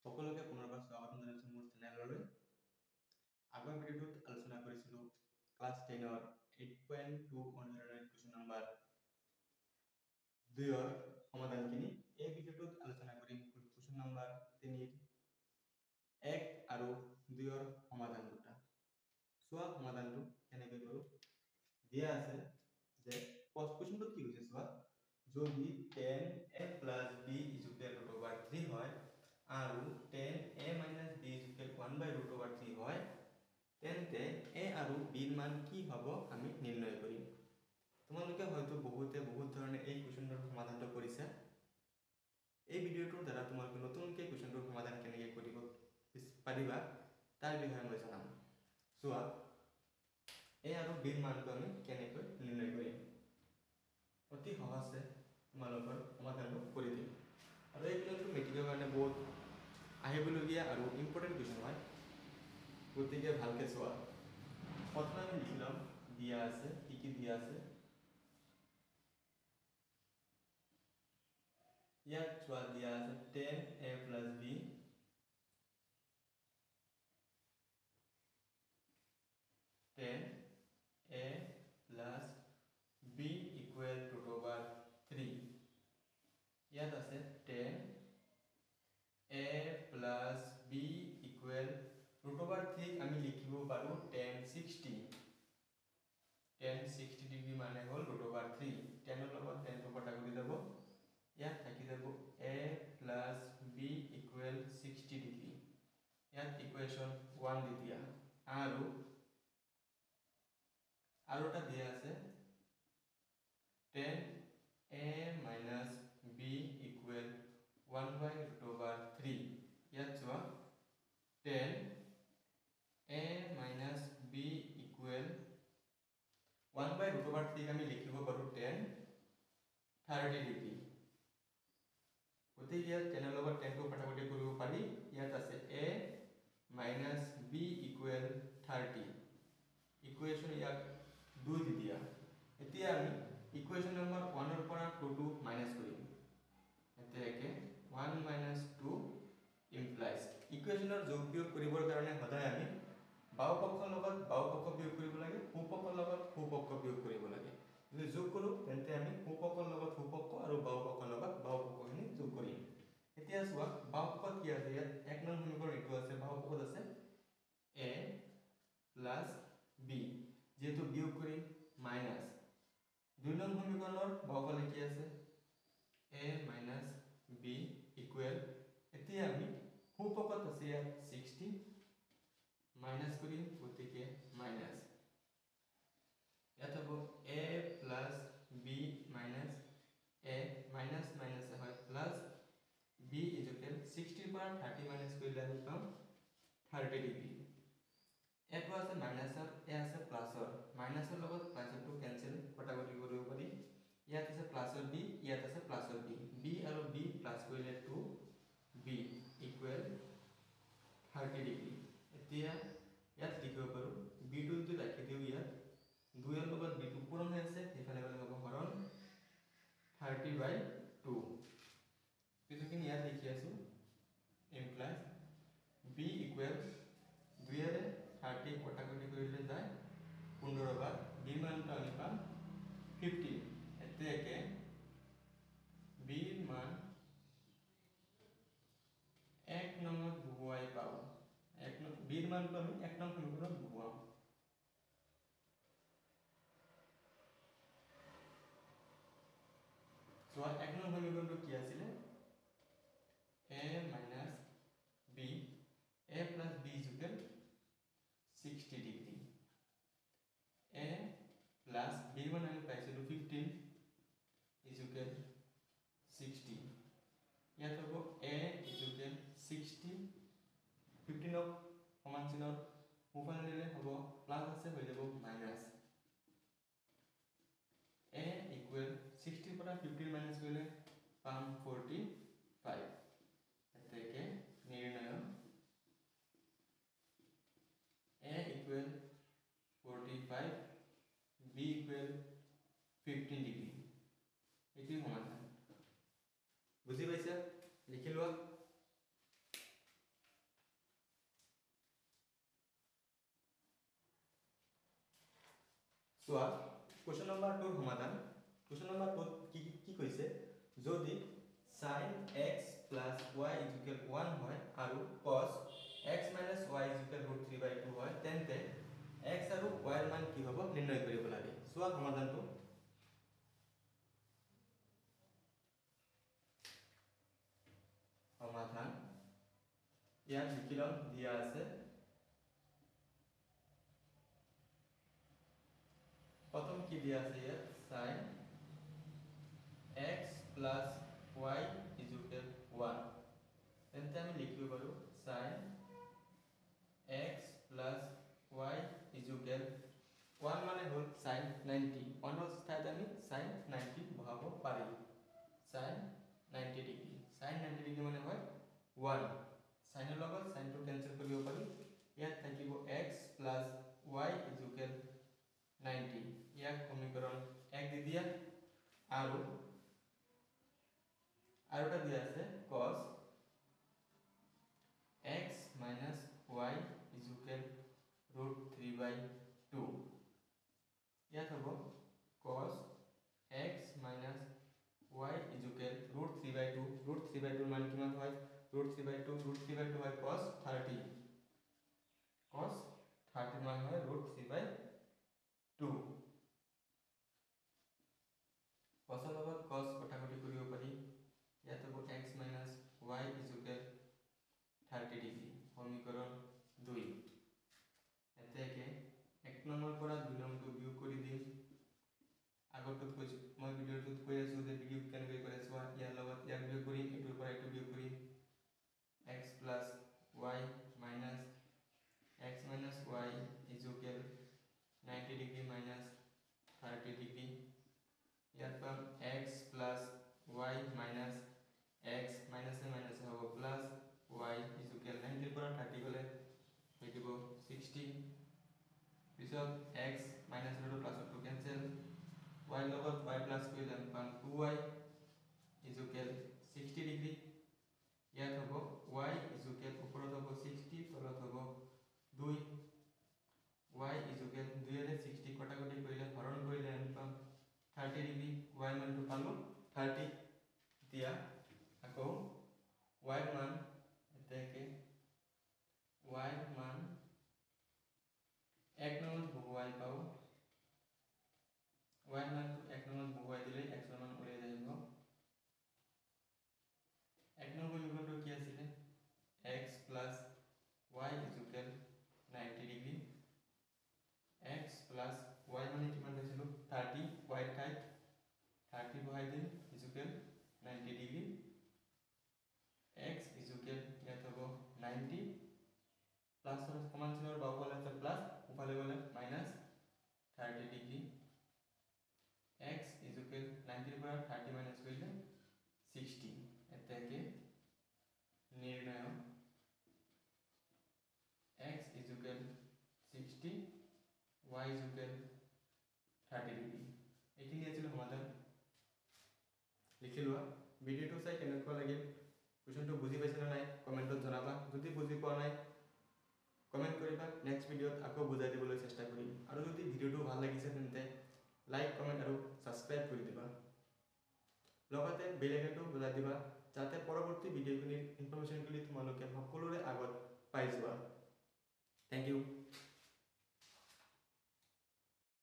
সকলোকে পুনৰবাৰ স্বাগতম জনাইছোঁ মোৰ চেনেললৈ। আগৰ ভিডিঅ'টোত আলোচনা কৰিছিলোঁ ক্লাছ 10ৰ 8.2 অনুশীলনৰ কুৱেশ্যন নম্বৰ 2ৰ সমাধানখিনি। এই ভিডিঅ'টোত আলোচনা কৰিম কুৱেশ্যন নম্বৰ 3ৰ 1 আৰু 2ৰ সমাধান দুটা। চোৱা সমাধানটো কেনেকৈ কৰোঁ। দিয়া আছে যে কুৱেশ্যনটোত কি হৈছে চোৱা, যদি 10a + b √3 হয় আৰু 10a - b = 1/√3 হয়, তেন্তে a আৰু b ৰ মান কি হ'ব আমি নিৰ্ণয় কৰিম। তোমালোকে হয়তো বহুত ধৰণে এই কুৱেশ্যনটোৰ সমাধানটো কৰিছা। এই ভিডিঅ'টোৰ দ্বাৰা তোমালোকে নতুনকৈ কুৱেশ্যনটোৰ সমাধান কেনেকৈ কৰিব পাৰিবা তাৰ বিষয়ে মই জনাম। চোৱা a আৰু b ৰ মানটো আমি কেনেকৈ নিৰ্ণয় কৰিম। অতি সহজে তোমালোকৰ সমাধানটো কৰি দিম। আৰু এই কুৱেশ্যনটো মেট্ৰিকৰ কাৰণে বহুত আহিবলগীয়া আৰু ইম্পৰ্টেণ্ট কুৱেশ্যন হয়, গতিকে ভালকৈ চোৱা। প্ৰথমে আমি লিখি ল'ম, দিয়া আছে কি দিয়া আছে। ইয়াত চোৱা দিয়া আছে 10a + b, 10a + b = √3। ইয়াত আছে 10a + b = √3 আমি লিখিব পাৰোঁ 1060। 1060 ডিগ্ৰী মানে হ'ল √3। 10 ৰ লগত 10 টো কটাকটি যাব, ইয়াত থাকি যাব a + b = 60 ডিগ্ৰী। ইয়াত ইকুৱেশ্যন 1 দি দিয়া আৰু এটা দিয়া আছে 10a - b = 1/√3। ইয়াত চোৱা 10a - b = 1/√3 আমি লিখিব পাৰোঁ 1030 ডিগ্ৰী। গতিকে ইয়াত 10 ৰ লগত 10 টো কটাকটি কৰিব পাৰি। ইয়াত আছে a - b = 30। ইকুৱেশ্যন ইয়াক 2 দি দিয়া। এতিয়া আমি ইকুৱেশ্যন নম্বৰ 1 ৰ পৰা 2 টো মাইনাছ কৰিম। এতেকে 1 - 2 ইমপ্লাইজ ইকুৱেশ্যনৰ যোগ বিয়োগ কৰিবৰ কাৰণে সদায় আমি বাও পক্ষৰ লগত বাও পক্ষ বিয়োগ কৰিব লাগে, সোঁ পক্ষৰ লগত সোঁ পক্ষ বিয়োগ কৰিব লাগে। যদি যোগ কৰোঁ তেন্তে আমি সোঁ পক্ষৰ লগত সোঁ পক্ষ আৰু বাও পক্ষৰ লগত বাও পক্ষখিনি যোগ কৰিম। এতিয়া চোৱা বাও পক্ষত কি আছে, ইয়াত 1 নং সমীকৰণ এইটো আছে। বাও পক্ষত আছে a + b, যেহেতু বিয়োগ কৰিম মাইনাছ 2 নং সমীকৰণৰ বাওঁফালে কি আছে a - b = এতিয়া আমি সোঁ পক্ষত আছে ইয়াত 60 মাইনাছ কৰিম, গতিকে মাইনাছ ইয়াত হ'ব a + b - a minus minus হয় প্লাছ b = 60 ৰ পৰা 30 মাইনাছ কৰিলে আমি পাম 30 ডিগ্ৰী। এটো আছে মাইনাছৰ, এ আছে প্লাছৰ। মাইনাছৰ লগত প্লাছৰটো কেনসেল কটাকটি কৰিব পাৰি। ইয়াত আছে প্লাছৰ b, ইয়াত আছে প্লাছৰ b। b আৰু b প্লাছ কৰিলে 2b = 30 ডিগ্ৰী। এতিয়া ইয়াত লিখিব পাৰোঁ b টো যদি ৰাখি দিওঁ, ইয়াত 2 ৰ লগত b টো পূৰণ হৈ আছে, সেইফালে গ'লে হ'ব হৰণ 30/2। পিছৰখিনি ইয়াত লিখি আছোঁ ইমপ্লাইজ b = 2 ৰে 30 কটাকটি কৰিলে যায় 15 বাৰ, b মানটো আমি পাম 15। এতেকে b ৰ মান 1 নংত বহুৱাই পাওঁ। b ৰ মানটো আমি 1 নং সমীকৰণত বহুৱাম। চোৱা 1 নং সমীকৰণটো কি আছিলে, a - b, a + b = 60 degree. a + b ৰ মান আমি পাইছিলোঁ 15 = 60। ইয়াত হ'ব a = 60, 15ক সমান চিনৰ সোঁফালে নিলে হ'ব প্লাছ আছে, হৈ যাব মাইনাছ। a = 60 ৰ পৰা 15 মাইনাছ কৰিলে পাম 45। এতেকে নিৰ্ণয় a = 45, b = 15 ডিগ্ৰী। এইটোৱে সমাধান। বুজি পাইছা? লিখি লোৱা। চোৱা কোৱেশ্চন নম্বৰ 2 ৰ সমাধান কোৱেশ্চন নম্বৰ 2 কি কৈছে যদি sin x + y = 1 হয় আৰু cos x - y = √3/2 হয় তেন্তে x আৰু y ৰ মান কি হ'ব নিৰ্ণয় কৰিব লাগে চোৱা সমাধানটো সমাধান ইয়াত লিখিলম দিয়া আছে প্রথম কি দিয়া আছে ইয়াত sin x + y = 1 তেন্তে আমি লিখিব পাৰো sin x + y = 1 মানে হল sin 90 1 ৰ স্থানত আমি sin 90 বহাব পাৰি sin 90 ডিগ্ৰী sin 90 ডিগ্ৰী মানে হয় 1 sin ৰ লগত sin টো কেনসেল কৰিব পাৰি ইয়াত থাকিব x + y = 90 ইয়াক সমীকৰণ 1 দি দিয়া আৰু এটা দিয়া আছে cos x - y = √3/2 ইয়াত হ'ব cos x - y = √3/2 √3/2 মান কিমান হয় √3/2 হয় cos 30 মান হয় √3/2 cos ৰ লগত cos কটাকটি কৰিব পাৰি ইয়াত হ'ব x - y = 30 ডিগ্ৰী সমীকৰণ 2 এতেকে 1 নম্বৰ পৰা 2 নম্বৰটো বিয়োগ কৰি দিম আগৰটো কৈছো মই ভিডিওটোত কৈ আছো যে বিয়োগ কেনেকৈ কৰে চোৱা ইয়াৰ লগত ইয়াক বিয়োগ কৰিম এটোৰ পৰা এটো বিয়োগ কৰিম x + y minus x minus y is equal 90 degree minus 30 degree ইয়াত পাম x plus y minus x minus a minus হ'ব plus y is equal 90 পৰা 30 গলে হৈ যাব 60 পিছত x minus ৰ প্লাস টো কেনসেল y লগত y plus কৰিলে পাম 2y is equal 60 degree ইয়াত হ'ব y is equal ওপৰত হ'ব 60 তলত হ'ব 2 y is equal 2 ৰে 60 কটাকটি কৰিলে হৰণ কৰিলে আমি পাম 30 ডিগ্ৰী y মানটো পালো 30 দিয়া আকৌ y মান এতেকে y মান 1 নম্বৰ বহুৱাই পাও y মানটো 1 নম্বৰ বহুৱাই দিলে x মান ওলাই যাব 1 নম্বৰ সমীকৰণটো কি আছিল x plus y is equal 90 degree x plus y মানে কিমান পাইছিলো 30 y ঠাইত 30 বহাই দিম is equal 90 degree x is equal ইয়াত হ'ব 90 প্লাস ৰ সমান চিনৰ বাওফালে আছে প্লাস ওফালে গলে minus 30 degree x is equal 90 ৰ পৰা 30 মাইনাস কৰিলে 60 এতেকে নিৰ্ণয় x is equal 60 y is equal 30 degree এইখিনি আছিল সমাধান লিখি লোৱা ভিডিওটো চাই কেনেকুৱা লাগিল কোৱেশ্চনটো বুজি পাইছে না নাই কমেন্টত জনাবা যদি বুজি পোৱা নাই কমেন্ট কৰিবা নেক্সট ভিডিওত আকৌ বুজাই দিবলৈ চেষ্টা কৰিম আৰু যদি ভিডিওটো ভাল লাগিছে তেন্তে লাইক কমেন্ট আৰু সাবস্ক্ৰাইব কৰি দিবা লগতে বেল আইকনটো বজাই দিবা যাতে পৰৱৰ্তী ভিডিওখিনিৰ ইনফৰমেশনগুলি তোমালোকে সকলোৰে আগত পাই যোৱা থ্যাংক ইউ